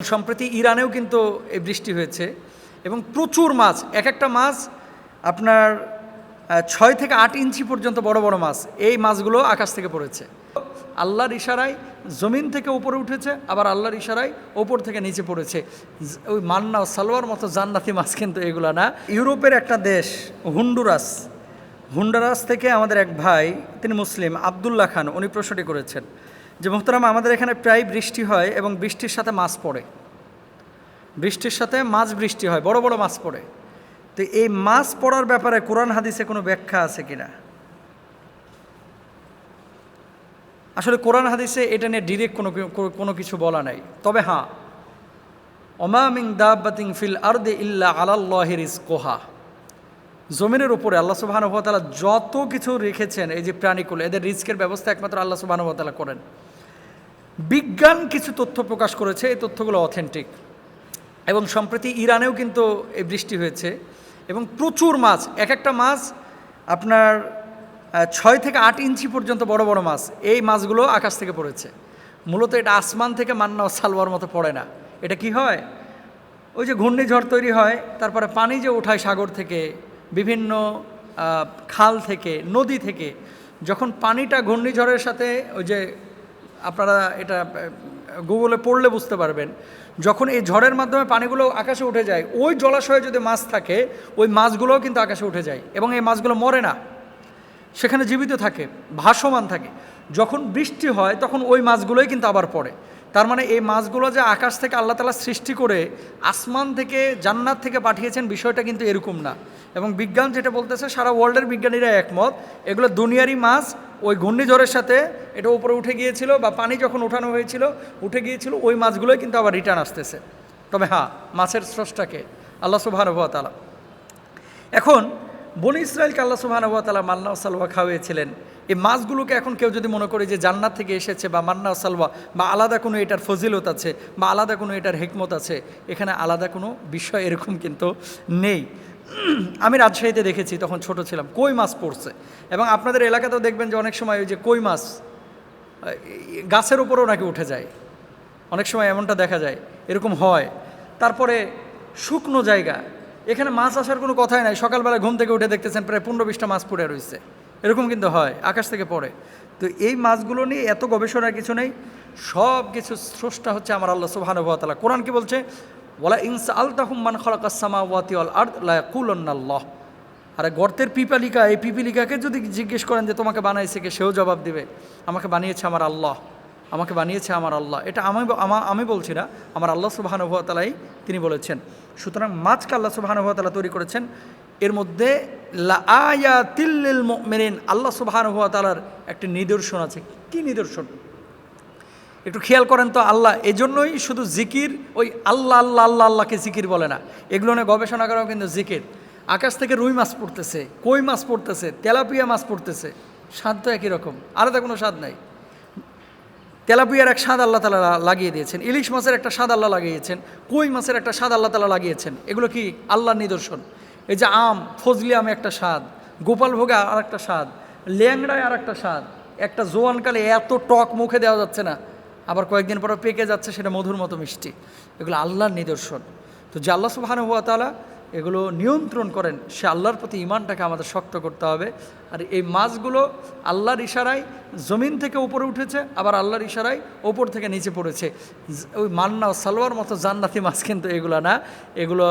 সম্প্রতি ইরানেও কিন্তু এই বৃষ্টি হয়েছে এবং প্রচুর মাছ, এক একটা মাছ আপনার 6 থেকে 8 ইঞ্চি পর্যন্ত বড় বড় মাছ, এই মাছগুলো আকাশ থেকে পড়েছে। আল্লাহর ইশারায় জমিন থেকে উপরে উঠেছে, আবার আল্লাহর ইশারায় ওপর থেকে নিচে পড়েছে। ওই মান্না ও সালোয়ার মতো জান্নাতি মাছ কিন্তু এগুলো না। ইউরোপের একটা দেশ হুন্ডুরাস থেকে আমাদের এক ভাই, তিনি মুসলিম, আবদুল্লাহ খান, উনি প্রশ্নটি করেছেন যে মোহতারাম, আমাদের এখানে প্রায় বৃষ্টি হয় এবং বৃষ্টির সাথে মাছ পড়ে, বৃষ্টির সাথে মাছ বৃষ্টি হয়, বড় বড় মাছ পড়ে। তো এই মাছ পড়ার ব্যাপারে কোরআন হাদিসে কোনো ব্যাখ্যা আছে কিনা? আসলে কোরআন হাদিসে এটা নিয়ে ডিরেক্ট কোনো কিছু বলা নাই। তবে হ্যাঁ, ওমা মিন দাব্বাতিন ফিল আরদি ইল্লা আলাল্লাহি রিজকুহা, জমিনের উপরে আল্লাহ সুবহানাহু ওয়া তাআলা যত কিছু রেখেছেন, এই যে প্রাণীকুল, এদের রিজকের ব্যবস্থা একমাত্র আল্লাহ সুবহানাহু ওয়া তাআলা করেন। বিজ্ঞান কিছু তথ্য প্রকাশ করেছে, এই তথ্যগুলো অথেন্টিক। এবং সম্প্রতি ইরানেও কিন্তু এই বৃষ্টি হয়েছে এবং প্রচুর মাছ, এক একটা মাছ আপনার 6 থেকে 8 ইঞ্চি পর্যন্ত বড় বড় মাছ, এই মাছগুলো আকাশ থেকে পড়েছে। মূলত এটা আসমান থেকে মান্না ও সালোয়ার মতো পড়ে না। এটা কি হয়, ওই যে ঘূর্ণিঝড় তৈরি হয়, তারপরে পানি যে ওঠায় সাগর থেকে, বিভিন্ন খাল থেকে, নদী থেকে, যখন পানিটা ঘূর্ণিঝড়ের সাথে, ওই যে আপনারা এটা গুগলে পড়লে বুঝতে পারবেন, যখন এই ঝড়ের মাধ্যমে পানিগুলো আকাশে উঠে যায়, ওই জলাশয়ে যদি মাছ থাকে, ওই মাছগুলোও কিন্তু আকাশে উঠে যায় এবং এই মাছগুলো মরে না, সেখানে জীবিত থাকে, ভাসমান থাকে। যখন বৃষ্টি হয় তখন ওই মাছগুলোই কিন্তু আবার পড়ে। তার মানে এই মাছগুলো যে আকাশ থেকে আল্লাহ তাআলা সৃষ্টি করে আসমান থেকে, জান্নাত থেকে পাঠিয়েছেন, বিষয়টা কিন্তু এরকম না। এবং বিজ্ঞান যেটা বলতেছে, সারা ওয়ার্ল্ডের বিজ্ঞানীরা একমত, এগুলো দুনিয়ারই মাছ, ওই ঘূর্ণিঝড়ের সাথে এটা উপরে উঠে গিয়েছিল, বা পানি যখন উঠানো হয়েছিল উঠে গিয়েছিল, ওই মাছগুলোই কিন্তু আবার রিটার্ন আসতেছে। তবে হ্যাঁ, মাছের স্রষ্টাকে আল্লাহ সুবহানাহু ওয়া তাআলা। এখন বনী ইসরাইলকে আল্লাহ সুবহানাহু ওয়া তাআলা মান্না ও সালওয়া খাওয়িয়েছিলেন। এই মাছগুলোকে এখন কেউ যদি মনে করে যে জান্নাত থেকে এসেছে, বা মান্না ও সালওয়া, বা আলাদা কোনো এটার ফজিলত আছে, বা আলাদা কোনো এটার হিকমত আছে, এখানে আলাদা কোনো বিষয় এরকম কিন্তু নেই। আমি রাজশাহীতে দেখেছি, তখন ছোট ছিলাম, কই মাছ পড়ছে। এবং আপনাদের এলাকাতেও দেখবেন যে অনেক সময় ওই যে কই মাছ গাছের উপরেও নাকি উঠে যায়, অনেক সময় এমনটা দেখা যায়, এরকম হয়। তারপরে শুকনো জায়গা, এখানে মাছ আসার কোনো কথাই নাই, সকালবেলা ঘুম থেকে উঠে দেখতেছেন প্রায় 15-20টা মাছ পড়ে রয়েছে, এরকম কিন্তু হয়, আকাশ থেকে পড়ে। তো এই মাছগুলো নিয়ে এত গবেষণার কিছু নেই, সব কিছু স্রষ্টা হচ্ছে আমার আল্লাহ সুবহানাহু ওয়া তাআলা। কোরআন কি বলছে? ওয়ালা ইন সাআলতাহুম মান খালাকাস সামাওয়াতি ওয়াল আরদ লা ইয়াকুলুন্নাল্লাহ। আরে গর্তের পিপালিকা, এই পিপিলিকাকে যদি জিজ্ঞেস করেন যে তোমাকে বানাইছে কে, সেও জবাব দিবে আমাকে বানিয়েছে আমার আল্লাহ, আমাকে বানিয়েছে আমার আল্লাহ। এটা আমি বলছি না, আমার আল্লাহ সুবহানাহু ওয়া তাআলাই তিনি বলেছেন। সুতরাং মাছকে আল্লাহ সুবহানাহু ওয়া তাআলা তৈরি করেছেন, এর মধ্যে লাআয়াতিল লিল মুমিনিন, আল্লাহ সুবহানাহু ওয়া তাআলার একটি নিদর্শন আছে। কি নিদর্শন? একটু খেয়াল করেন তো। আল্লাহ এজন্যই শুধু জিকির, ওই আল্লাহ আল্লাহ আল্লাহ আল্লাহকে জিকির বলে না, এগুলো নিয়ে গবেষণা করাও কিন্তু জিকির। আকাশ থেকে রুই মাছ পড়তেছে, কই মাছ পড়তেছে, তেলাপিয়া মাছ পড়তেছে, স্বাদ তো একই রকম, আলাদা কোনো স্বাদ নাই। তেলাপিয়ার এক স্বাদ আল্লাহ তাআলা লাগিয়ে দিয়েছেন, ইলিশ মাছের একটা স্বাদ আল্লাহ লাগিয়েছেন, কই মাছের একটা স্বাদ আল্লাহ তাআলা লাগিয়েছেন। এগুলো কি আল্লাহর নিদর্শন। এই যে আম, ফজলি আমে একটা স্বাদ, গোপাল ভোগে আর একটা স্বাদ, ল্যাংড়ায় আর একটা স্বাদ, একটা জোয়ানকালে এত টক মুখে দেওয়া যাচ্ছে না, আবার কয়েকদিন পরে পেকে যাচ্ছে, সেটা মধুর মতো মিষ্টি। এগুলো আল্লাহর নিদর্শন। তো যে আল্লাহ সুবহানাহু ওয়া তাআলা এগুলো নিয়ন্ত্রণ করেন, সে আল্লাহর প্রতি ঈমানটাকে আমাদের শক্ত করতে হবে। আর এই মাছগুলো আল্লাহর ইশারায় জমিন থেকে উপরে উঠেছে, আবার আল্লাহর ইশারায় ওপর থেকে নিচে পড়েছে। ওই মান্না ও সালোয়ার মতো জান্নাতি মাছ কিন্তু এগুলো না, এগুলো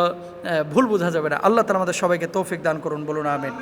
ভুল বোঝা যাবে না। আল্লাহ তাআলা আমাদের সবাইকে তৌফিক দান করুন, বলুন আমিন।